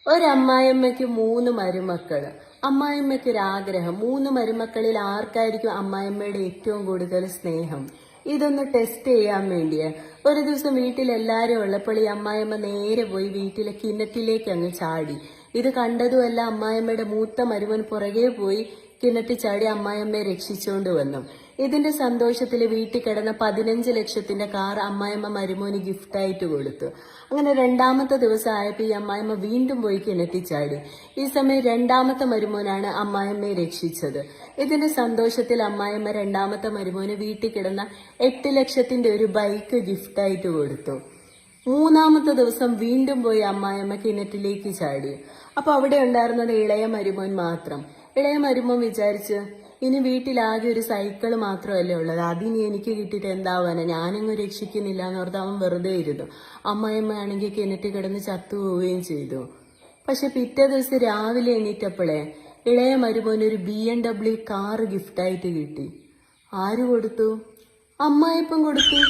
ഒരമ്മായിയമ്മയ്ക്ക് 3 മരുമക്കള്. അമ്മായിയമ്മയ്ക്ക് ഒരാഗ്രഹം, 3 മരുമക്കളിൽ ആർക്കായിരിക്കും അമ്മായിയമ്മയുടെ ഏറ്റവും കൂടുതൽ സ്നേഹം? ഇതൊന്ന് ടെസ്റ്റ് ചെയ്യാൻ വേണ്ടിയാ. ഒരു ദിവസം വീട്ടിൽ എല്ലാരും ഉള്ളപ്പോൾ ഈ അമ്മായിയമ്മ നേരെ പോയി വീട്ടിലെ കിണറ്റിലേക്ക് അങ്ങ് ചാടി. ഇത് കണ്ടതുമല്ല അമ്മായിയമ്മയുടെ മൂത്ത മരുമൻ പുറകെ പോയി കിണറ്റി ചാടി അമ്മായിയമ്മയെ രക്ഷിച്ചുകൊണ്ട് വന്നു. ഇതിന്റെ സന്തോഷത്തിൽ വീട്ടിൽ കിടന്ന 15 ലക്ഷത്തിന്റെ കാർ അമ്മായിയമ്മ മരുമോന് ഗിഫ്റ്റായിട്ട് കൊടുത്തു. അങ്ങനെ 2ാമത്തെ ദിവസം ആയപ്പോൾ ഈ അമ്മായിയമ്മ വീണ്ടും പോയി കിണറ്റി ചാടി. ഈ സമയം 2ാമത്തെ മരുമോനാണ് അമ്മായിയമ്മയെ രക്ഷിച്ചത്. ഇതിന്റെ സന്തോഷത്തിൽ അമ്മായിയമ്മ 2ാമത്തെ മരുമോന് വീട്ടിൽ കിടന്ന 8 ലക്ഷത്തിന്റെ ഒരു ബൈക്ക് ഗിഫ്റ്റായിട്ട് കൊടുത്തു. 3ാമത്തെ ദിവസം വീണ്ടും പോയി അമ്മായിയമ്മ കിണറ്റിലേക്ക് ചാടി. അപ്പൊ അവിടെ ഉണ്ടായിരുന്നത് ഇളയ മരുമോൻ മാത്രം. ഇളയ മരുമോൻ വിചാരിച്ച്, ഇനി വീട്ടിലാകെ ഒരു സൈക്കിള് മാത്രമല്ലേ ഉള്ളത്, അതിനി എനിക്ക് കിട്ടിയിട്ട് എന്താവാനാ, ഞാനങ്ങ് രക്ഷിക്കുന്നില്ല എന്ന് ഓർത്ത് അവൻ വെറുതെ ഇരുന്നു. അമ്മായിയമ്മയാണെങ്കിൽ കിണറ്റ് കിടന്ന് ചത്തുപോവുകയും ചെയ്തു. പക്ഷെ പിറ്റേ ദിവസം രാവിലെ എണീറ്റപ്പോഴേ ഇളയ മരുമോന് ഒരു BMW കാറ് ഗിഫ്റ്റായിട്ട് കിട്ടി. ആര് കൊടുത്തു? അമ്മായിപ്പം കൊടുത്തു.